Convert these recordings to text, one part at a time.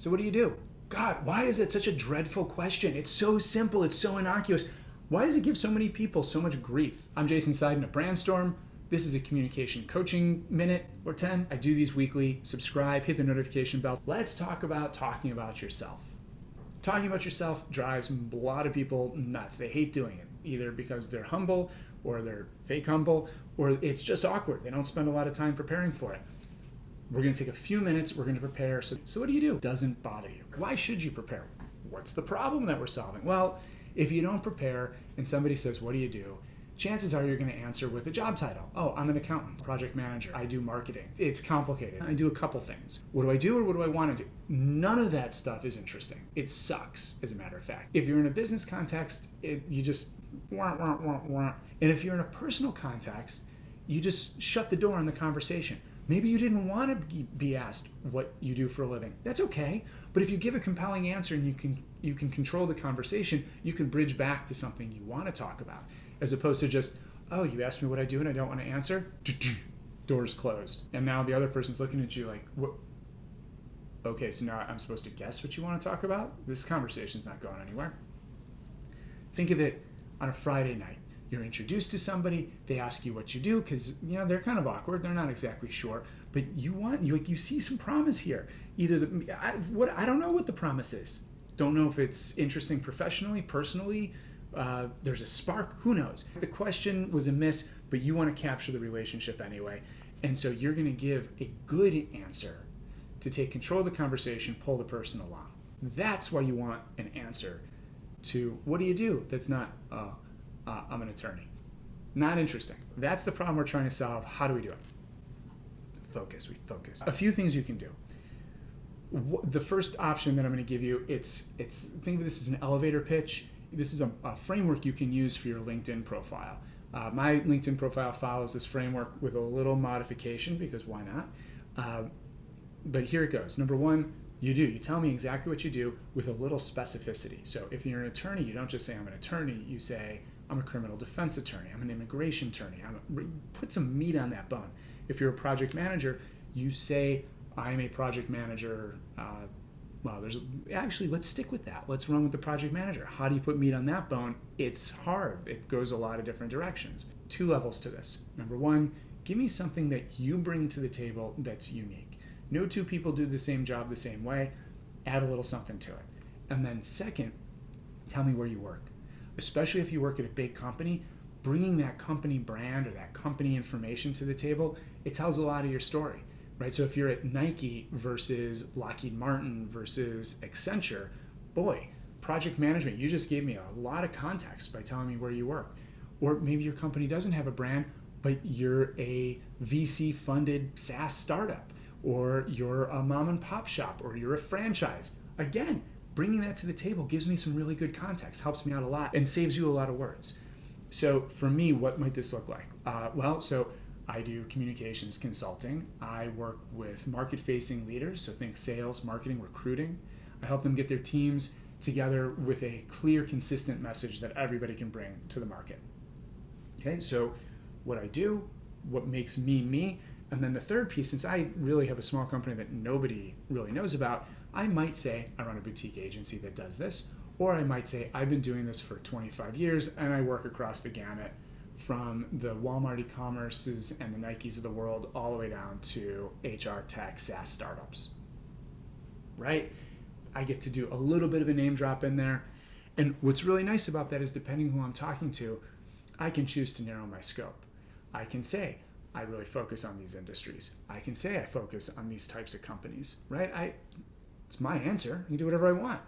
So what do you do? God, why is it such a dreadful question? It's so simple. It's so innocuous. Why does it give so many people so much grief? I'm Jason Seiden at Brandstorm. This is a communication coaching minute or 10. I do these weekly. Subscribe, hit the notification bell. Let's talk about talking about yourself. Talking about yourself drives a lot of people nuts. They hate doing it, either because they're humble or they're fake humble, or it's just awkward. They don't spend a lot of time preparing for it. We're going to take a few minutes. We're going to prepare. So what do you do? It doesn't bother you. Why should you prepare? What's the problem that we're solving? Well, if you don't prepare and somebody says, what do you do? Chances are you're going to answer with a job title. Oh, I'm an accountant, project manager. I do marketing. It's complicated. I do a couple things. What do I do or what do I want to do? None of that stuff is interesting. It sucks, as a matter of fact. If you're in a business context, you just wah, wah, wah, wah. And if you're in a personal context, you just shut the door on the conversation. Maybe you didn't want to be asked what you do for a living. That's okay. But if you give a compelling answer and you can control the conversation, you can bridge back to something you want to talk about, as opposed to just, oh, you asked me what I do and I don't want to answer. Doors closed. And now the other person's looking at you like, what? Okay, so now I'm supposed to guess what you want to talk about? This conversation's not going anywhere. Think of it on a Friday night. You're introduced to somebody, they ask you what you do, because they're kind of awkward, they're not exactly sure, but you see some promise here. Either I don't know what the promise is. Don't know if it's interesting professionally, personally. There's a spark, who knows? The question was a miss, but you want to capture the relationship anyway. And so you're going to give a good answer to take control of the conversation, pull the person along. That's why you want an answer to what do you do that's not, I'm an attorney. Not interesting. That's the problem we're trying to solve. How do we do it? Focus. We focus. A few things you can do. The first option that I'm going to give you, it's think of this as an elevator pitch. This is a framework you can use for your LinkedIn profile. My LinkedIn profile follows this framework with a little modification because why not? But here it goes. Number one, you tell me exactly what you do with a little specificity. So if you're an attorney, you don't just say I'm an attorney. You say I'm a criminal defense attorney. I'm an immigration attorney. Put some meat on that bone. If you're a project manager, you say I'm a project manager. Let's stick with that. Let's run with the project manager. How do you put meat on that bone? It's hard. It goes a lot of different directions. 2 levels to this. Number one, give me something that you bring to the table that's unique. No 2 people do the same job the same way. Add a little something to it. And then second, tell me where you work. Especially if you work at a big company, bringing that company brand or that company information to the table, it tells a lot of your story, right? So if you're at Nike versus Lockheed Martin versus Accenture, boy, project management, you just gave me a lot of context by telling me where you work. Or maybe your company doesn't have a brand, but you're a VC-funded SaaS startup, or you're a mom and pop shop, or you're a franchise. Again, bringing that to the table gives me some really good context, helps me out a lot, and saves you a lot of words. So for me, what might this look like? So I do communications consulting. I work with market-facing leaders, so think sales, marketing, recruiting. I help them get their teams together with a clear, consistent message that everybody can bring to the market. Okay, so what I do, what makes me me, and then the third piece, since I really have a small company that nobody really knows about, I might say I run a boutique agency that does this, or I might say I've been doing this for 25 years and I work across the gamut from the Walmart e-commerces and the Nikes of the world all the way down to HR tech SaaS startups, right? I get to do a little bit of a name drop in there. And what's really nice about that is depending who I'm talking to, I can choose to narrow my scope. I can say, I really focus on these industries. I can say I focus on these types of companies, right? It's my answer. You can do whatever I want.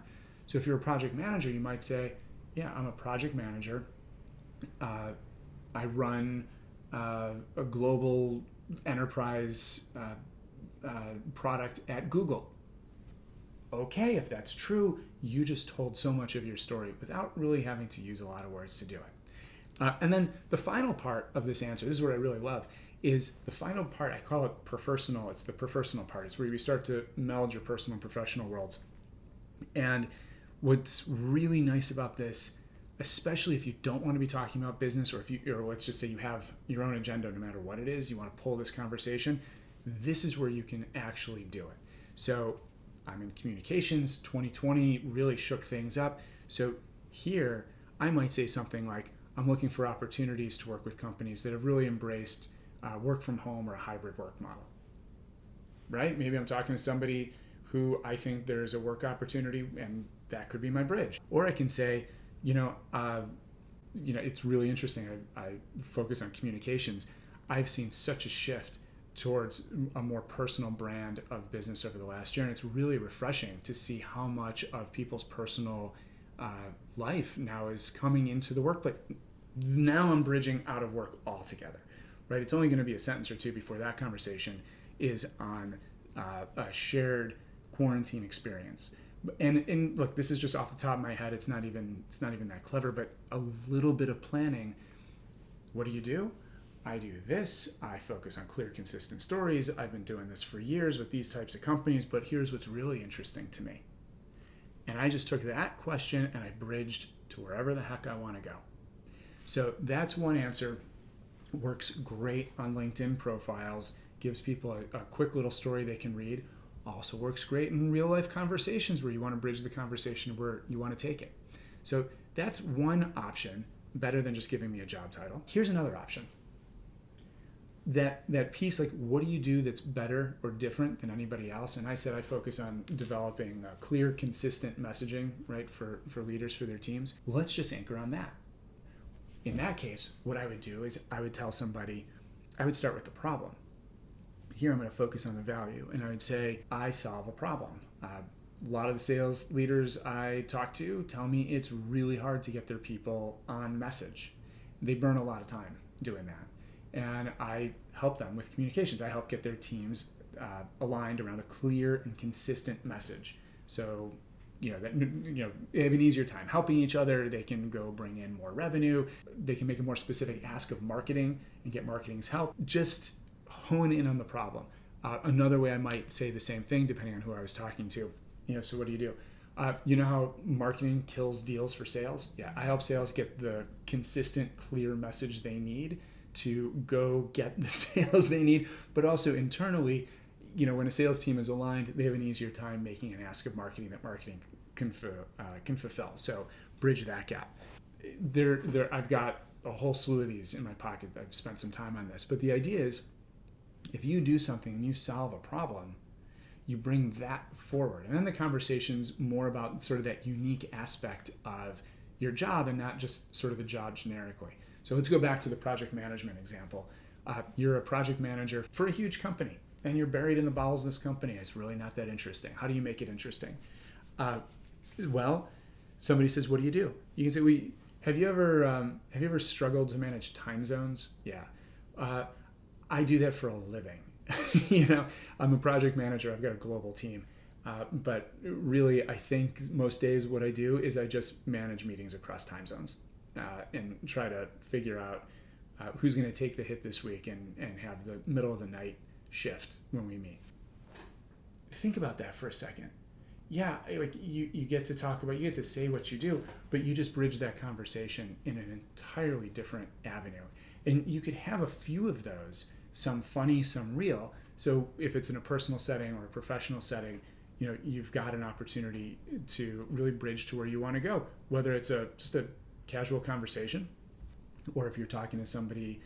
So if you're a project manager, you might say, yeah, I'm a project manager. I run a global enterprise product at Google. Okay, if that's true, you just told so much of your story without really having to use a lot of words to do it. And then the final part of this answer, this is what I really love, is the final part. I call it personal. It's the personal part. It's where you start to meld your personal and professional worlds. And what's really nice about this, especially if you don't want to be talking about business, or let's just say you have your own agenda, no matter what it is, you want to pull this conversation, this is where you can actually do it. So I'm in communications. 2020 really shook things up. So here, I might say something like, I'm looking for opportunities to work with companies that have really embraced work from home or a hybrid work model, right? Maybe I'm talking to somebody who I think there's a work opportunity, and that could be my bridge. Or I can say, it's really interesting. I focus on communications. I've seen such a shift towards a more personal brand of business over the last year, and it's really refreshing to see how much of people's personal life now is coming into the workplace. Now I'm bridging out of work altogether, right? It's only going to be a sentence or two before that conversation is on a shared quarantine experience. And look, this is just off the top of my head. It's not even that clever, but a little bit of planning. What do? I do this. I focus on clear, consistent stories. I've been doing this for years with these types of companies, but here's what's really interesting to me. And I just took that question and I bridged to wherever the heck I want to go. So that's one answer. Works great on LinkedIn profiles, gives people a quick little story they can read. Also works great in real life conversations where you want to bridge the conversation where you want to take it. So that's one option, better than just giving me a job title. Here's another option. That piece, like, what do you do that's better or different than anybody else? And I said I focus on developing clear, consistent messaging, right, for leaders, for their teams. Well, let's just anchor on that. In that case, what I would do is I would tell somebody, I would start with the problem. Here I'm going to focus on the value, and I would say, I solve a problem. A lot of the sales leaders I talk to tell me it's really hard to get their people on message. They burn a lot of time doing that. And I help them with communications. I help get their teams aligned around a clear and consistent message. So, they have an easier time helping each other. They can go bring in more revenue. They can make a more specific ask of marketing and get marketing's help. Just hone in on the problem. Another way I might say the same thing, depending on who I was talking to. So what do you do? You know how marketing kills deals for sales? Yeah, I help sales get the consistent, clear message they need to go get the sales they need, but also internally, when a sales team is aligned, they have an easier time making an ask of marketing that marketing can fulfill. So bridge that gap. I've got a whole slew of these in my pocket. I've spent some time on this, but the idea is, if you do something and you solve a problem, you bring that forward, and then the conversation's more about sort of that unique aspect of your job and not just sort of the job generically. So let's go back to the project management example. You're a project manager for a huge company, and you're buried in the bowels of this company. It's really not that interesting. How do you make it interesting? Well, somebody says, "What do?" You can say, have you ever struggled to manage time zones?" Yeah, I do that for a living. I'm a project manager. I've got a global team. But really, I think most days what I do is I just manage meetings across time zones. And try to figure out who's going to take the hit this week and have the middle of the night shift when we meet. Think about that for a second. Yeah, like you get to talk about, you get to say what you do, but you just bridge that conversation in an entirely different avenue. And you could have a few of those, some funny, some real. So if it's in a personal setting or a professional setting, you've got an opportunity to really bridge to where you want to go, whether it's just a casual conversation, or if you're talking to somebody,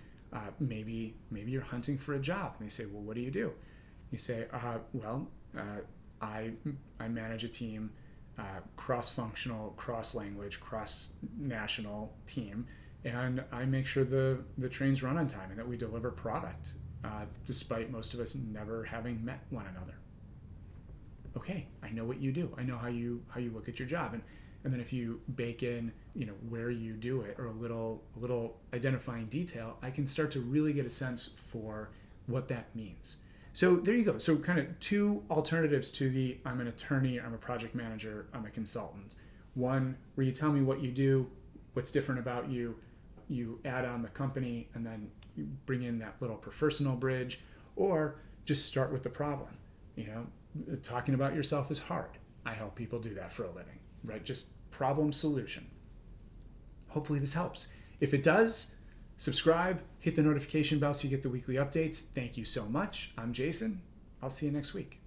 maybe you're hunting for a job and they say, "Well, what do?" You say, I manage a team, cross-functional, cross-language, cross-national team, and I make sure the trains run on time and that we deliver product, despite most of us never having met one another. Okay, I know what you do. I know how you look at your job, and then if you bake in, where you do it, or a little identifying detail, I can start to really get a sense for what that means. So there you go. So kind of two alternatives to the I'm an attorney, I'm a project manager, I'm a consultant. One where you tell me what you do, what's different about you, you add on the company, and then you bring in that little personal bridge, or just start with the problem. Talking about yourself is hard. I help people do that for a living. Right? Just problem solution. Hopefully this helps. If it does, subscribe, hit the notification bell so you get the weekly updates. Thank you so much. I'm Jason. I'll see you next week.